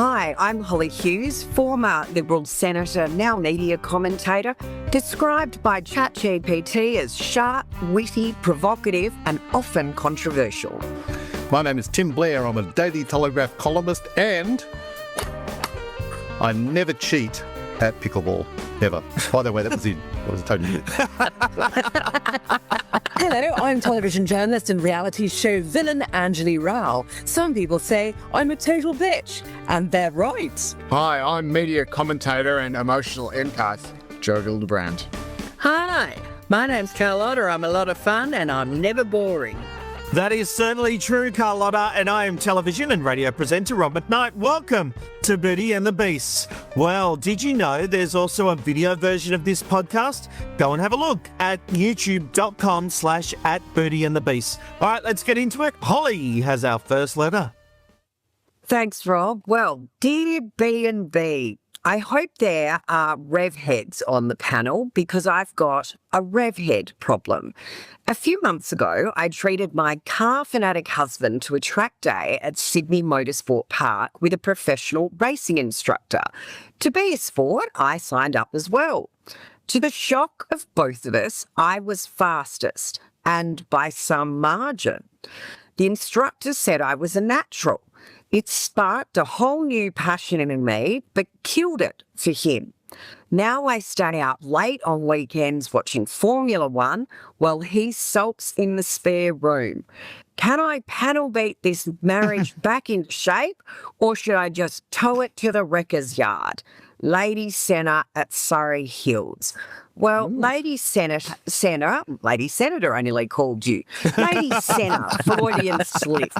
Hi, I'm Hollie Hughes, former Liberal Senator, now media commentator, described by ChatGPT as sharp, witty, provocative and often controversial. My name is Tim Blair. I'm a Daily Telegraph columnist and I never cheat at pickleball, ever. By the way, that was totally Hello, I'm television journalist and reality show villain Anjali Rao. Some people say I'm a total bitch, and they're right. Hi, I'm media commentator and emotional empath, Joe Hildebrand. Hi, my name's Carlotta. I'm a lot of fun and I'm never boring. That is certainly true, Carlotta, and I am television and radio presenter Rob McKnight. Welcome to Beauty and the Beast. Well, did you know there's also a video version of this podcast? Go and have a look at youtube.com/@BeautyandTheBeast. All right, let's get into it. Hollie has our first letter. Thanks, Rob. Well, dear B&B, I hope there are rev heads on the panel because I've got a rev head problem. A few months ago, I treated my car fanatic husband to a track day at Sydney Motorsport Park with a professional racing instructor. To be a sport, I signed up as well. To the shock of both of us, I was fastest, and by some margin. The instructor said I was a natural. It sparked a whole new passion in me, but killed it for him. Now I stay out late on weekends watching Formula One while he sulks in the spare room. Can I panel beat this marriage back into shape, or should I just tow it to the wrecker's yard? Lady Senna at Surrey Hills. Well, Lady Senator, I nearly called you. Lady Senna, Freudian slip.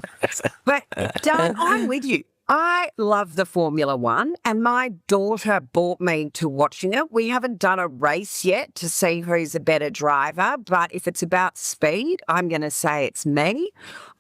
But I'm with you. I love the Formula One and my daughter brought me to watching it. We haven't done a race yet to see who's a better driver, but if it's about speed, I'm going to say it's me.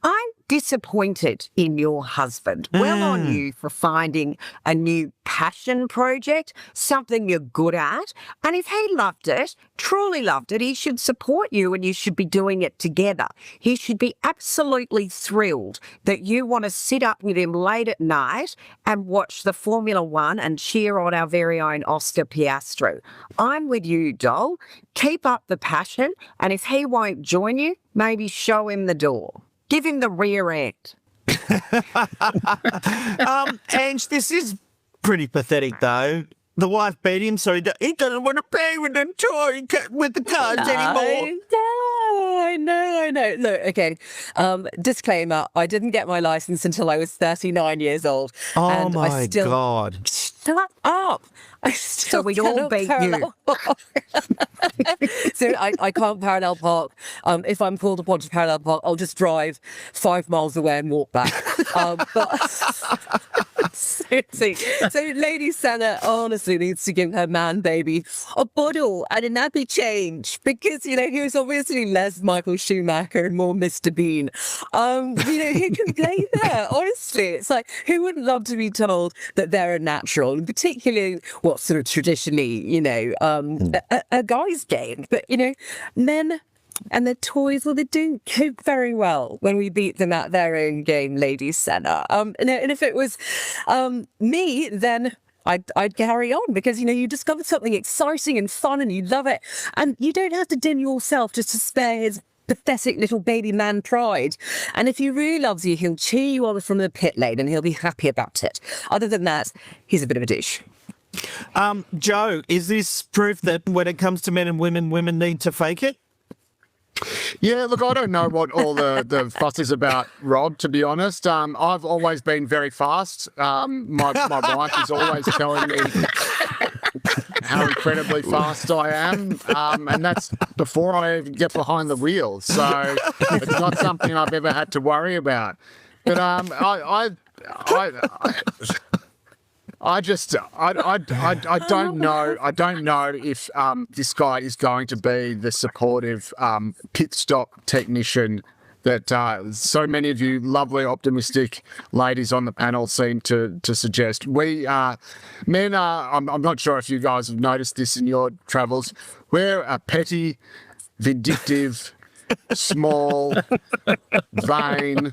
I'm disappointed in your husband. Well on you for finding a new passion project, something you're good at. And if he loved it, truly loved it, he should support you and you should be doing it together. He should be absolutely thrilled that you want to sit up with him late at night and watch the Formula One and cheer on our very own Oscar Piastri. I'm with you, doll. Keep up the passion. And if he won't join you, maybe show him the door. Give him the rear end. Ange, this is pretty pathetic, though. The wife beat him, so he doesn't want to play with the with the cards anymore. No. Look, okay. Disclaimer, I didn't get my license until I was 39 years old. Oh, and my God. Shut up. So we all beat you. So I can't parallel park. If I'm called upon to parallel park, I'll just drive 5 miles away and walk back. Seriously. So Lady Senna honestly needs to give her man baby a bottle and a nappy change because, he was obviously less Michael Schumacher and more Mr. Bean. Who can play there? Honestly, it's like, who wouldn't love to be told that they're a natural, and particularly what's sort of traditionally, a guy's game. But, men and their toys, well, they don't cope very well when we beat them at their own game, Lady Senna. And if it was me, then I'd carry on because, you discovered something exciting and fun and you love it. And you don't have to dim yourself just to spare his pathetic little baby man pride. And if he really loves you, he'll cheer you on from the pit lane and he'll be happy about it. Other than that, he's a bit of a dish. Joe, is this proof that when it comes to men and women need to fake it? Yeah, look, I don't know what all the fuss is about, Rob, to be honest. I've always been very fast. My wife is always telling me how incredibly fast I am, and that's before I even get behind the wheel. So it's not something I've ever had to worry about. But I don't know. I don't know if this guy is going to be the supportive pit stop technician that so many of you lovely, optimistic ladies on the panel seem to suggest. We men are. I'm not sure if you guys have noticed this in your travels. We're a petty, vindictive, small, vain,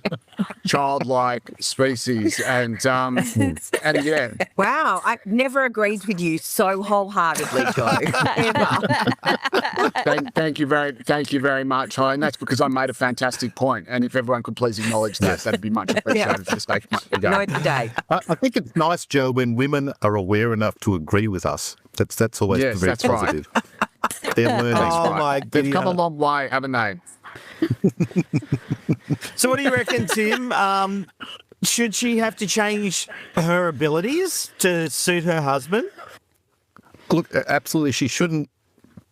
childlike species. And yeah. Wow, I never agreed with you so wholeheartedly, Joe. Ever. Thank you very much, Hollie. And that's because I made a fantastic point. And if everyone could please acknowledge that, that'd be much appreciated for the sake of my Note the day. I think it's nice, Joe, when women are aware enough to agree with us. That's always Yes, very that's right. positive. They're learning. Oh, my They've come a goodness. long way, haven't they? So what do you reckon, Tim? Should she have to change her abilities to suit her husband? Look, absolutely, she shouldn't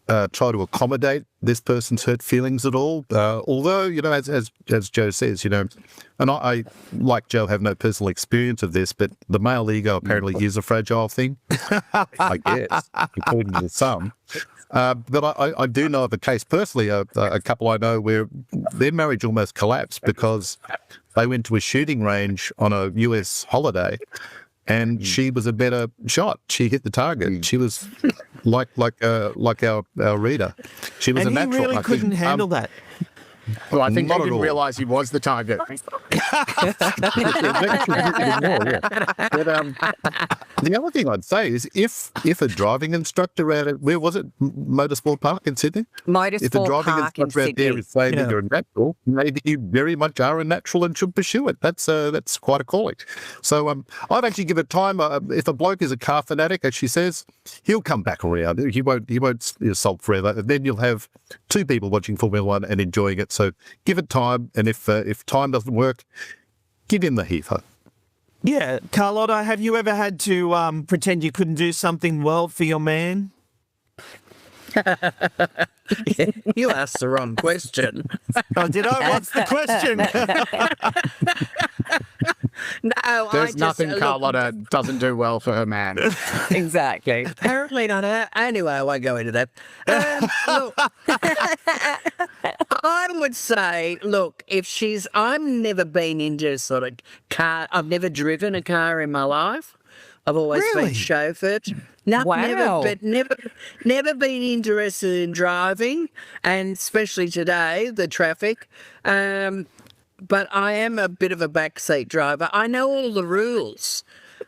try to accommodate this person's hurt feelings at all. Although, as Joe says, and I, like Joe, have no personal experience of this, but the male ego apparently is a fragile thing, I guess, according to some. But I do know of a case personally, a couple I know where their marriage almost collapsed because they went to a shooting range on a US holiday and she was a better shot. She hit the target. She was like our reader. She was And a he natural. really I think. couldn't handle that. Well, I think Not they at didn't all. realise he was the target. But, the other thing I'd say is if a driving instructor out at, where was it, Motorsport Park in Sydney? If a Motorsport driving Park in instructor out there Sydney. is saying Yeah. that you're a natural, maybe you very much are a natural and should pursue it. That's quite a calling. So I'd actually give it time. If a bloke is a car fanatic, as she says, he'll come back around. He won't sulk forever. And then you'll have two people watching Formula One and enjoying it. So give it time, and if time doesn't work, give him the heifer. Yeah, Carlotta, have you ever had to pretend you couldn't do something well for your man? You asked the wrong question. Oh, did I? What's the question? No, There's nothing Carlotta doesn't do well for her man. Exactly. Apparently not. Anyway, I won't go into that. Look, I would say, look, I've never been into sort of car. I've never driven a car in my life. I've always Really? been chauffeured. No, Wow. never been interested in driving, and especially today, the traffic. But I am a bit of a backseat driver. I know all the rules.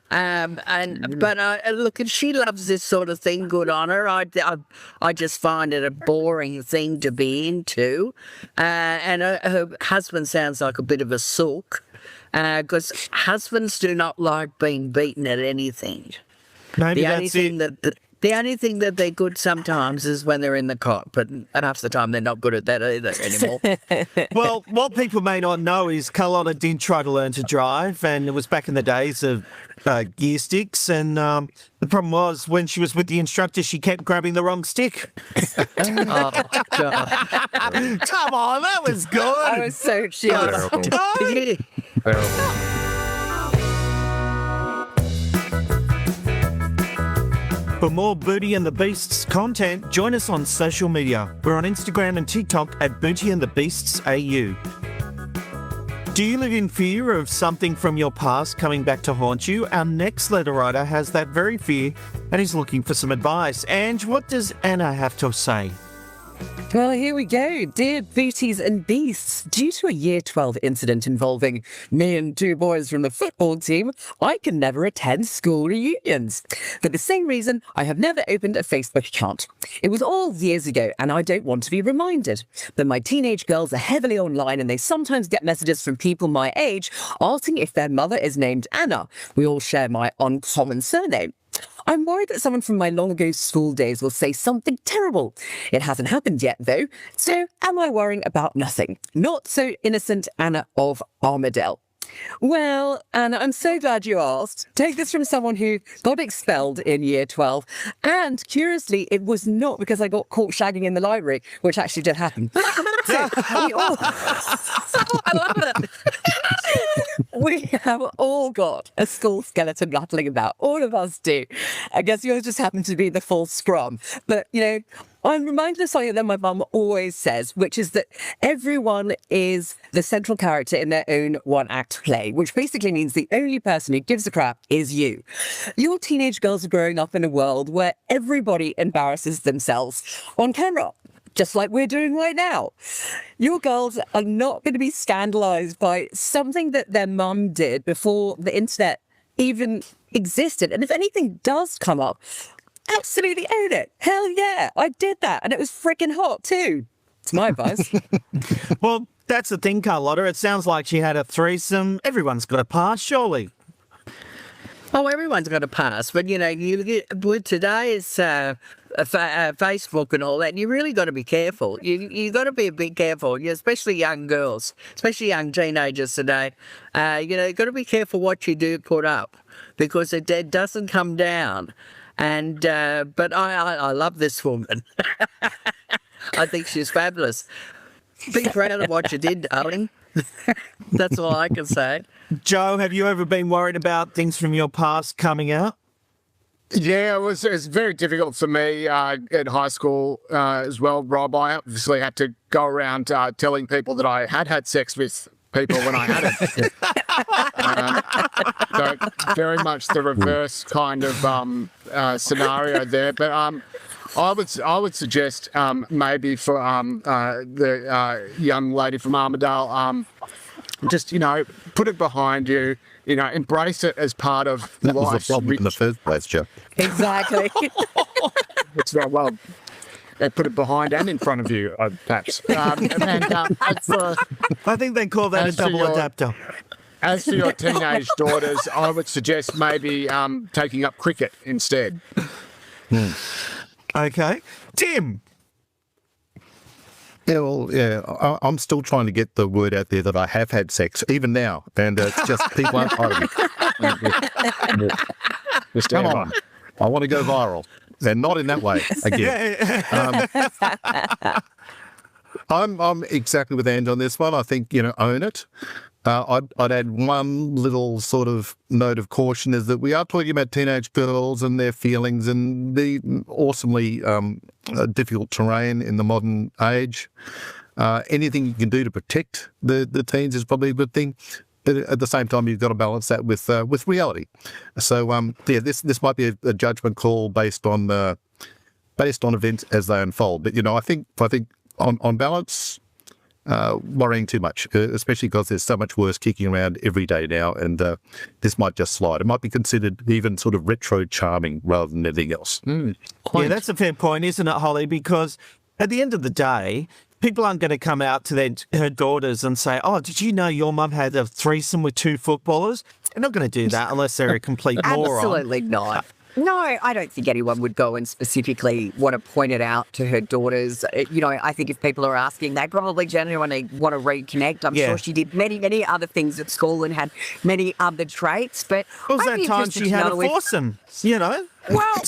But look, if she loves this sort of thing, good on her. I just find it a boring thing to be into. And her husband sounds like a bit of a sulk, because husbands do not like being beaten at anything. Maybe The only that's thing it. the only thing that they're good sometimes is when they're in the cockpit, and half the time they're not good at that either anymore. Well, what people may not know is Carlotta did try to learn to drive, and it was back in the days of gear sticks. And the problem was when she was with the instructor, she kept grabbing the wrong stick. Oh, God. Come on, that was good. I was so cheers. For more Booty and the Beasts content, join us on social media. We're on Instagram and TikTok at Booty and the Beasts AU. Do you live in fear of something from your past coming back to haunt you? Our next letter writer has that very fear and is looking for some advice. Ange, what does Anna have to say? Well, here we go. Dear Booties and Beasts, due to a Year 12 incident involving me and two boys from the football team, I can never attend school reunions. For the same reason, I have never opened a Facebook account. It was all years ago, and I don't want to be reminded. But my teenage girls are heavily online, and they sometimes get messages from people my age asking if their mother is named Anna. We all share my uncommon surname. I'm worried that someone from my long ago school days will say something terrible. It hasn't happened yet, though, so am I worrying about nothing? Not so innocent Anna of Armadale. Well, Anna, I'm so glad you asked. Take this from someone who got expelled in Year 12. And curiously, it was not because I got caught shagging in the library, which actually did happen. So, I love it. We have all got a school skeleton rattling about. All of us do. I guess yours just happened to be the full scrum. But, I'm reminded of something that my mum always says, which is that everyone is the central character in their own one-act play, which basically means the only person who gives a crap is you. Your teenage girls are growing up in a world where everybody embarrasses themselves on camera. just like we're doing right now. Your girls are not going to be scandalized by something that their mum did before the internet even existed. And if anything does come up, absolutely own it. Hell yeah, I did that. And it was freaking hot too. It's my advice. Well, that's the thing, Carlotta. It sounds like she had a threesome. Everyone's got a pass, surely. Oh, everyone's got a pass, but with today's Facebook and all that, you really got to be careful. You got to be a bit careful, especially young girls, especially young teenagers today. You got to be careful what you do put up, because it doesn't come down. And but I love this woman. I think she's fabulous. Be proud of what you did, darling. That's all I can say. Joe, have you ever been worried about things from your past coming out? Yeah, it was very difficult for me in high school as well, Rob. I obviously had to go around telling people that I had sex with people when I hadn't. So very much the reverse kind of scenario there. But I would suggest maybe for the young lady from Armidale, just put it behind you. Embrace it as part of That life. was the problem in the first place, Joe. Exactly. It's not well. They put it behind and in front of you, perhaps. I think they call that a As to double your- adapter. As for your teenage daughters, I would suggest maybe taking up cricket instead. Okay. Tim. Yeah, well, I'm still trying to get the word out there that I have had sex, even now, and it's just people aren't part of it. Come on, I want to go viral, and not in that way again. I'm exactly with Ange on this one. I think own it. I'd add one little sort of note of caution is that we are talking about teenage girls and their feelings and the awesomely difficult terrain in the modern age. Anything you can do to protect the teens is probably a good thing. But at the same time, you've got to balance that with reality. So this might be a judgment call based on events as they unfold. But I think on balance. Worrying too much, especially because there's so much worse kicking around every day now, and this might just slide. It might be considered even sort of retro charming rather than anything else. Yeah, that's a fair point, isn't it, Holly? Because at the end of the day, people aren't going to come out to her daughters and say, "Oh, did you know your mum had a threesome with 2 footballers?" They're not going to do that unless they're a complete moron. Absolutely not. No, I don't think anyone would go and specifically want to point it out to her daughters. I think if people are asking, they probably genuinely want to reconnect. I'm sure she did many, many other things at school and had many other traits. But What was I'd that be time interested she to had a know if- foursome, Well,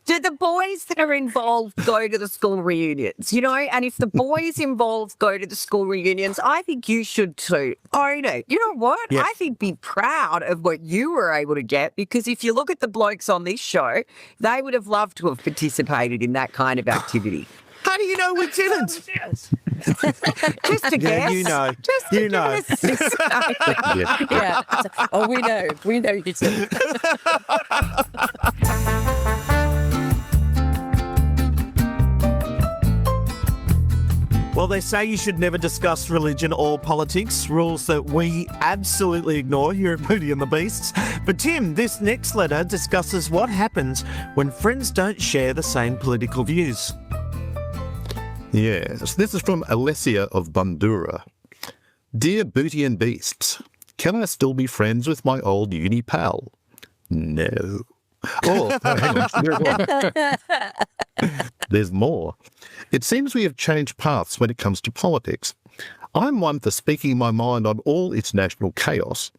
do the boys that are involved go to the school reunions? And if the boys involved go to the school reunions, I think you should too. Own it. You know what? Yeah. I think be proud of what you were able to get, because if you look at the blokes on this show, they would have loved to have participated in that kind of activity. How do you know we didn't? Just a guess. you know. Just You a know. guess. Yeah. Oh, we know you do. Well, they say you should never discuss religion or politics, rules that we absolutely ignore here at Beauty and the Beasts. But Tim, this next letter discusses what happens when friends don't share the same political views. Yes, this is from Alessia of Bandura. Dear Booty and Beasts, can I still be friends with my old uni pal? No. Oh, hang on. There's more. It seems we have changed paths when it comes to politics. I'm one for speaking my mind on all international chaos,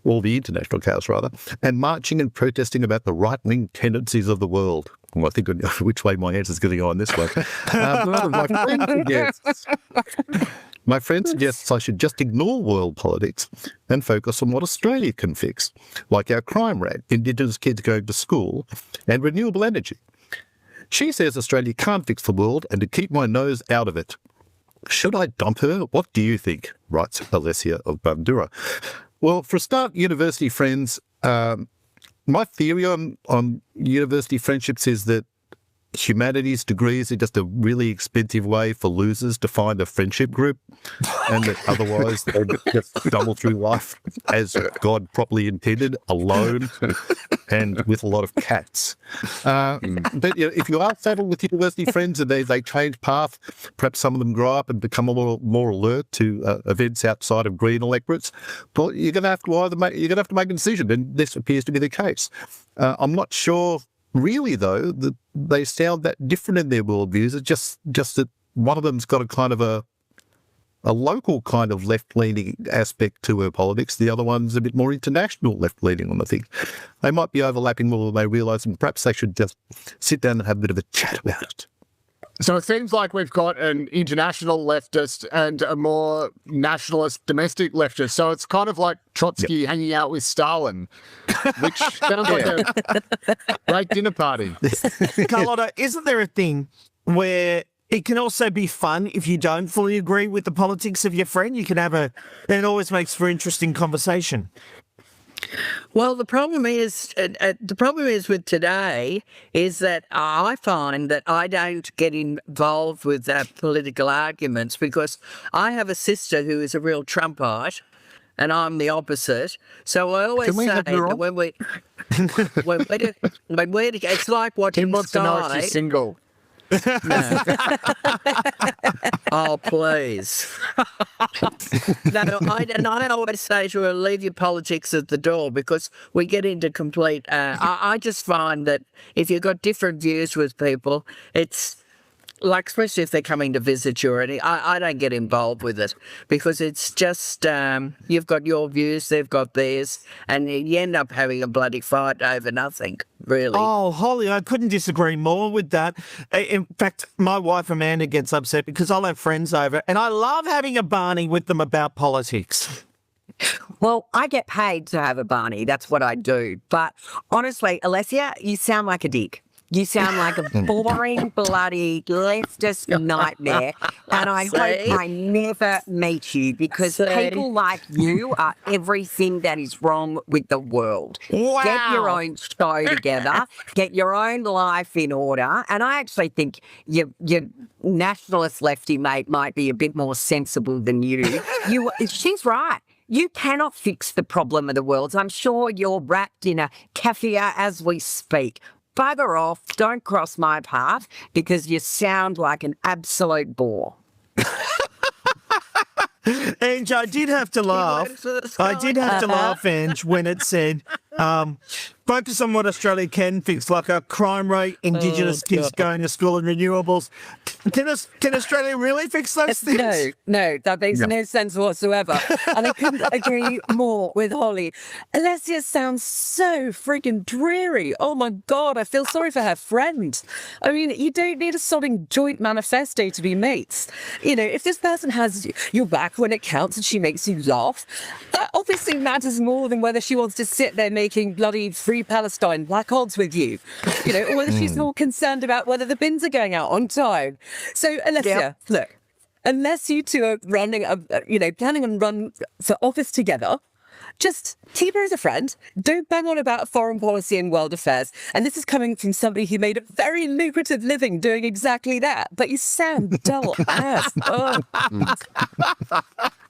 all the international chaos rather, and marching and protesting about the right-wing tendencies of the world. Well, I think I know which way my answer's going to go on this one. My friend suggests I should just ignore world politics and focus on what Australia can fix, like our crime rate, Indigenous kids going to school, and renewable energy. She says Australia can't fix the world and to keep my nose out of it. Should I dump her? What do you think? Writes Alessia of Bandura. Well, for a start, university friends, my theory on university friendships is that humanities degrees are just a really expensive way for losers to find a friendship group, and that otherwise they just stumble through life as God properly intended, alone and with a lot of cats. But if you are saddled with university friends and they change path, perhaps some of them grow up and become a little more alert to events outside of green electorates, well, you're going to have to make a decision, and this appears to be the case. I'm not sure. Really, though, that they sound that different in their worldviews. It's just that one of them's got a kind of a local kind of left-leaning aspect to her politics. The other one's a bit more international left-leaning on the thing. They might be overlapping more than they realise, and perhaps they should just sit down and have a bit of a chat about it. So it seems like we've got an international leftist and a more nationalist domestic leftist. So it's kind of like Trotsky hanging out with Stalin, which sounds like a great dinner party. Carlotta, isn't there a thing where it can also be fun if you don't fully agree with the politics of your friend? You can have it always makes for interesting conversation. Well, the problem is with today is that I find that I don't get involved with political arguments because I have a sister who is a real Trumpite, and I'm the opposite. So I always say that when we it's like watching Tim wants to know if she's single. No. Oh, please. No, I always say to her, leave your politics at the door, because we get into complete... I just find that if you've got different views with people, it's... like, especially if they're coming to visit you or anything, I don't get involved with it because it's just you've got your views, they've got theirs, and you end up having a bloody fight over nothing, really. Oh, Holly, I couldn't disagree more with that. In fact, my wife Amanda gets upset because I'll have friends over and I love having a Barney with them about politics. Well, I get paid to have a Barney. That's what I do. But honestly, Alessia, you sound like a dick. You sound like a boring, bloody leftist nightmare. And I hope I never meet you because people like you are everything that is wrong with the world. Wow. Get your own show together. Get your own life in order. And I actually think your nationalist lefty mate might be a bit more sensible than you. She's right. You cannot fix the problem of the world. I'm sure you're wrapped in a keffiyeh as we speak. Bugger off, don't cross my path because you sound like an absolute bore. Ange, I did have to laugh. Ange, when it said, focus on what Australia can fix, like our crime rate, Indigenous kids going to school and renewables. Can Australia really fix those things? No, that makes no sense whatsoever. And I couldn't agree more with Holly. Alessia sounds so freaking dreary. Oh my God, I feel sorry for her friend. I mean, you don't need a sodding joint manifesto to be mates. You know, if this person has your back when it counts and she makes you laugh, that obviously matters more than whether she wants to sit there making bloody Free Palestine black odds with you. You know, or whether she's more concerned about whether the bins are going out on time. So, Alessia, look, unless you two are planning on run for office together, just keep her as a friend. Don't bang on about foreign policy and world affairs. And this is coming from somebody who made a very lucrative living doing exactly that. But you sound dull ass. Oh.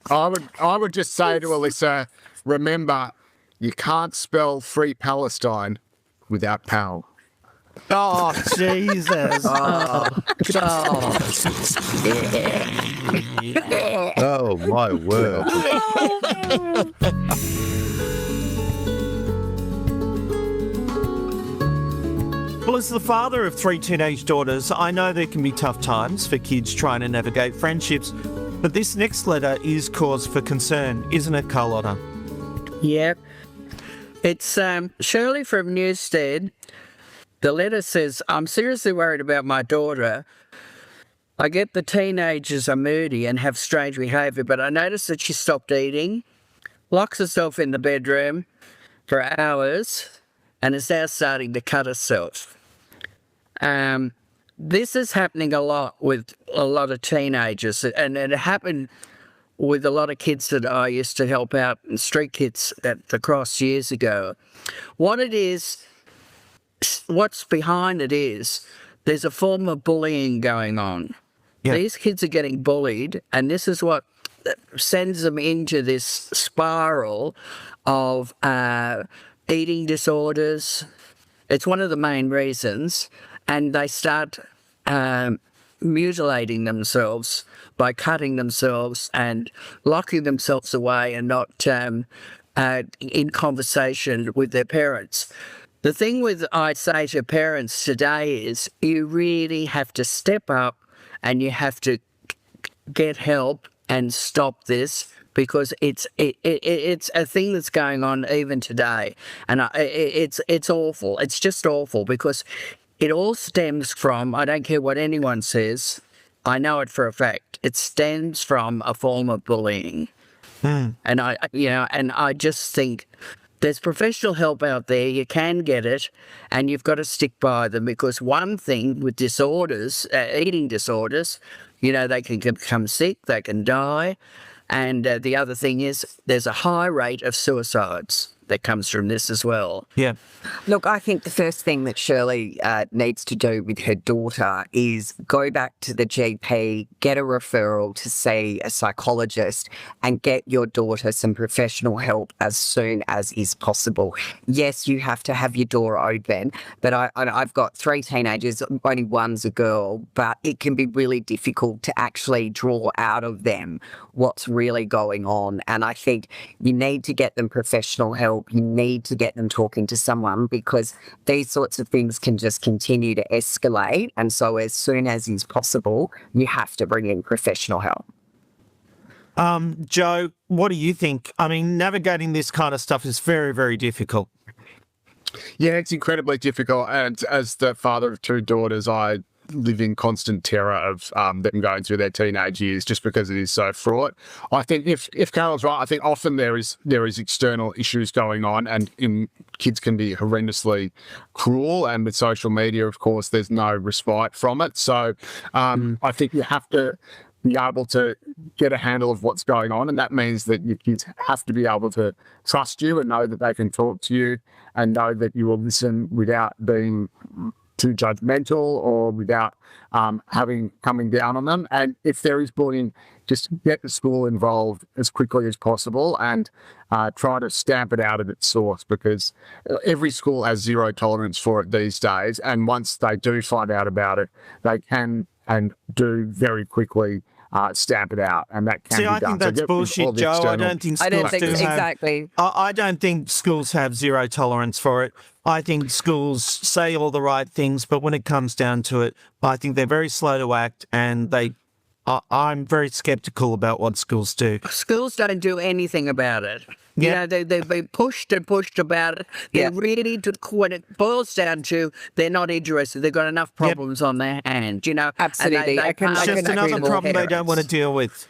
I would just say to Alessia, remember, you can't spell Free Palestine without Pal. Oh, Jesus. Oh, my word. Well, as the father of 3 teenage daughters, I know there can be tough times for kids trying to navigate friendships, but this next letter is cause for concern, isn't it, Carlotta? Yep. It's Shirley from Newstead. The letter says, I'm seriously worried about my daughter. I get the teenagers are moody and have strange behaviour, but I noticed that she stopped eating, locks herself in the bedroom for hours, and is now starting to cut herself. This is happening a lot with a lot of teenagers, and it happened with a lot of kids that I used to help out, street kids at the Cross years ago. What it is, what's behind it is there's a form of bullying going on. Yeah. These kids are getting bullied, and this is what sends them into this spiral of eating disorders. It's one of the main reasons, and they start mutilating themselves by cutting themselves and locking themselves away and not in conversation with their parents. The thing with I say to parents today is you really have to step up and you have to get help and stop this, because it's a thing that's going on even today, and it's awful. It's just awful, because it all stems from, I don't care what anyone says, I know it for a fact, it stems from a form of bullying. And I just think there's professional help out there. You can get it, and you've got to stick by them, because one thing with disorders, eating disorders, they can become sick, they can die, and the other thing is there's a high rate of suicides that comes from this as well. Yeah. Look, I think the first thing that Shirley needs to do with her daughter is go back to the GP, get a referral to see a psychologist, and get your daughter some professional help as soon as is possible. Yes, you have to have your door open, but I've got 3 teenagers, only one's a girl, but it can be really difficult to actually draw out of them what's really going on. And I think you need to get them professional help. You need to get them talking to someone, because these sorts of things can just continue to escalate. And so as soon as is possible, you have to bring in professional help. Joe, what do you think? I mean, navigating this kind of stuff is very, very difficult. Yeah, it's incredibly difficult. And as the father of 2 daughters, I live in constant terror of them going through their teenage years, just because it is so fraught. I think if Carol's right, I think often there is external issues going on, and kids can be horrendously cruel, and with social media, of course, there's no respite from it. So I think you have to be able to get a handle of what's going on, and that means that your kids have to be able to trust you and know that they can talk to you and know that you will listen without being too judgmental or without coming down on them. And if there is bullying, just get the school involved as quickly as possible and try to stamp it out at its source, because every school has zero tolerance for it these days. And once they do find out about it, they can and do very quickly stamp it out, and that can be done. I think that's bullshit, Joe. I don't think schools exactly. I don't think schools have zero tolerance for it. I think schools say all the right things, but when it comes down to it, I think they're very slow to act, and I'm very sceptical about what schools do. Schools don't do anything about it. Yeah. They've been pushed and pushed about it. They're really, when it boils down to, they're not interested. They've got enough problems on their hand, Absolutely. It's just another problem they don't want to deal with.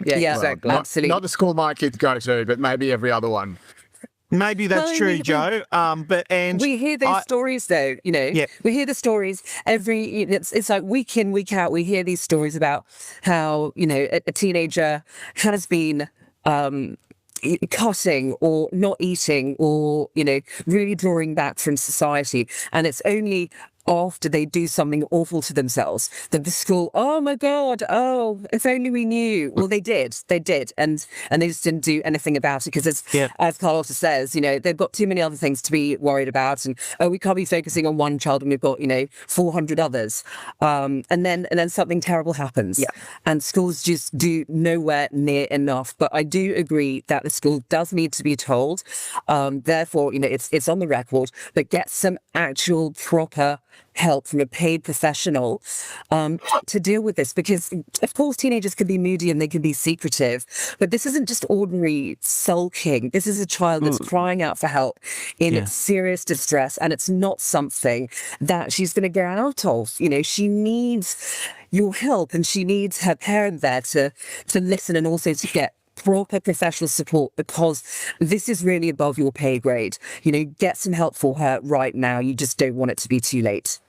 Yeah, exactly. Absolutely. Not the school my kids go to, but maybe every other one. Maybe that's true, Joe. But we hear those stories, though. We hear the stories it's like week in, week out. We hear these stories about how a teenager has been cutting or not eating or really drawing back from society, and it's only after they do something awful to themselves that the school, oh my God, oh, if only we knew. Well, they did, and they just didn't do anything about it, because as Carlotta says, they've got too many other things to be worried about, and we can't be focusing on one child and we've got 400 others, and then something terrible happens, and schools just do nowhere near enough. But I do agree that the school does need to be told, therefore it's on the record, but get some actual proper help from a paid professional to deal with this, because of course teenagers can be moody and they can be secretive, but this isn't just ordinary sulking. This is a child that's crying out for help in serious distress, and it's not something that she's going to get out of. She needs your help, and she needs her parent there to listen, and also to get proper professional support, because this is really above your pay grade. Get some help for her right now. You just don't want it to be too late.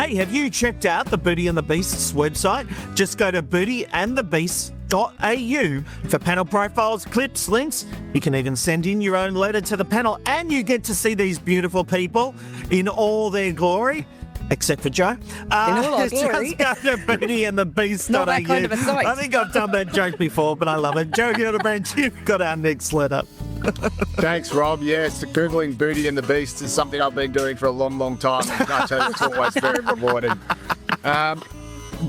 Hey, have you checked out the Beauty and the Beast's website? Just go to beautyandthebeast.au for panel profiles, clips, links. You can even send in your own letter to the panel, and you get to see these beautiful people in all their glory. Except for Joe. all our glory. Just go to beautyandthebeast.au. Not that kind of a sight. I think I've done that joke before, but I love it. Joe Hildebrand, you've got our next letter. Thanks, Rob. Yes, Googling Beauty and the Beast is something I've been doing for a long, long time. I tell you, it's always very rewarding.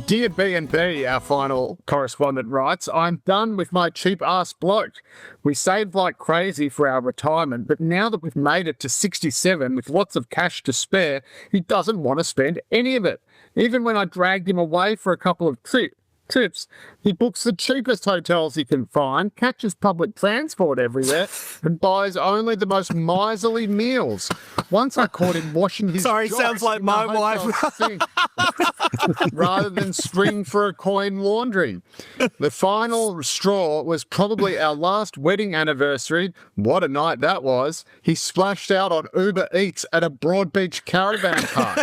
Dear B&B, our final correspondent writes, I'm done with my cheap-ass bloke. We saved like crazy for our retirement, but now that we've made it to 67 with lots of cash to spare, he doesn't want to spend any of it. Even when I dragged him away for a couple of trips, he books the cheapest hotels he can find, catches public transport everywhere, and buys only the most miserly meals. Once I caught him washing his Sorry, jocks sounds like in my the hotel wife. sink, rather than spring for a coin laundry. The final straw was probably our last wedding anniversary. What a night that was. He splashed out on Uber Eats at a Broadbeach caravan park.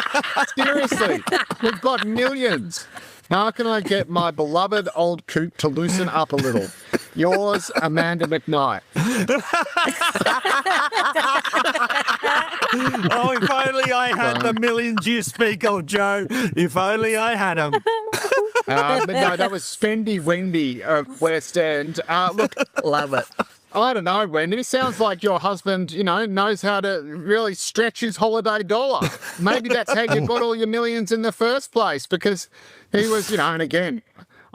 Seriously, we've got millions. How can I get my beloved old coot to loosen up a little? Yours, Amanda McKnight. Oh, if only I had the millions you speak of, Joe. If only I had them. But no, that was Spendy Wendy of West End. Look, Love it. I don't know, Wendy. It sounds like your husband, knows how to really stretch his holiday dollar. Maybe that's how you got all your millions in the first place, because he was, and again,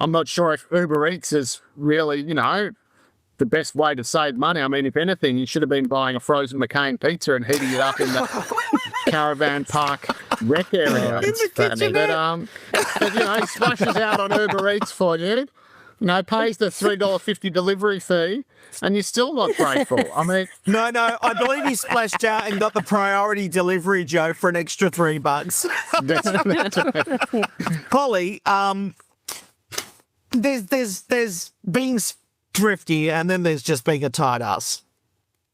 I'm not sure if Uber Eats is really, the best way to save money. I mean, if anything, you should have been buying a frozen McCain pizza and heating it up in the caravan park rec area. But he splashes out on Uber Eats for you. Pays the $3.50 delivery fee, and you're still not grateful. I mean, No, I believe he splashed out and got the priority delivery, Joe, for an extra $3. Holly, there's being thrifty, and then there's just being a tight-arse.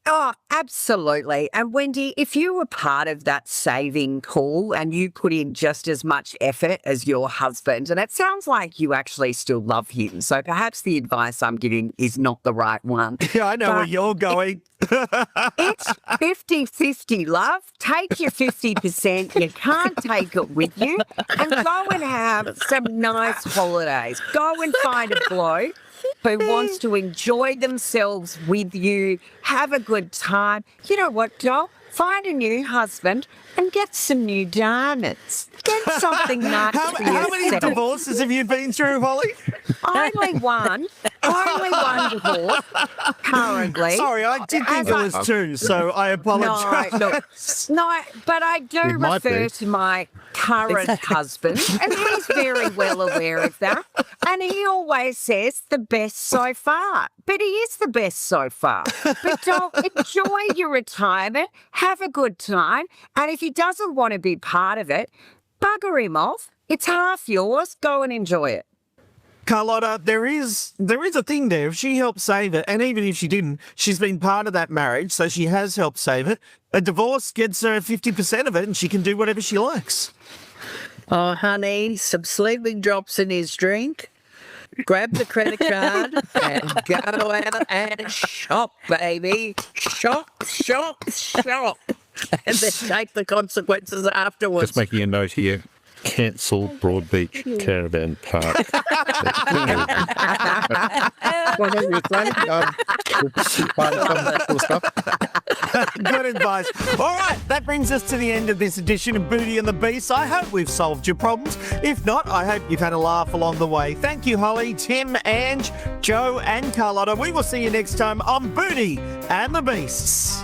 Oh, absolutely. And Wendy, if you were part of that saving pool and you put in just as much effort as your husband, and it sounds like you actually still love him, so perhaps the advice I'm giving is not the right one. Yeah, I know But where you're going. It's 50-50, love. Take your 50%. You can't take it with you. And go and have some nice holidays. Go and find a bloke who wants to enjoy themselves with you, have a good time. You know what, doll? Find a new husband and get some new diamonds. Get something nice for How many yourself. divorces have you been through, Holly? Only one divorce currently. Sorry, I did think it was two, so I apologise. No, but I do It might refer be. to my current husband, and he's very well aware of that. And he always says the best so far. But he is the best so far. But don't enjoy your retirement, have a good time, and if he doesn't want to be part of it, bugger him off. It's half yours. Go and enjoy it. Carlotta, there is a thing there. If she helped save it, and even if she didn't, she's been part of that marriage, so she has helped save it. A divorce gets her 50% of it, and she can do whatever she likes. Oh, honey, some sleeping drops in his drink. Grab the credit card and go out and shop, baby. Shop. And then take the consequences afterwards. Just making a note here. Cancel Broadbeach Caravan Park. Good advice. All right, that brings us to the end of this edition of Booty and the Beast. I hope we've solved your problems. If not, I hope you've had a laugh along the way. Thank you, Holly, Tim, Ange, Joe, and Carlotta. We will see you next time on Booty and the Beasts.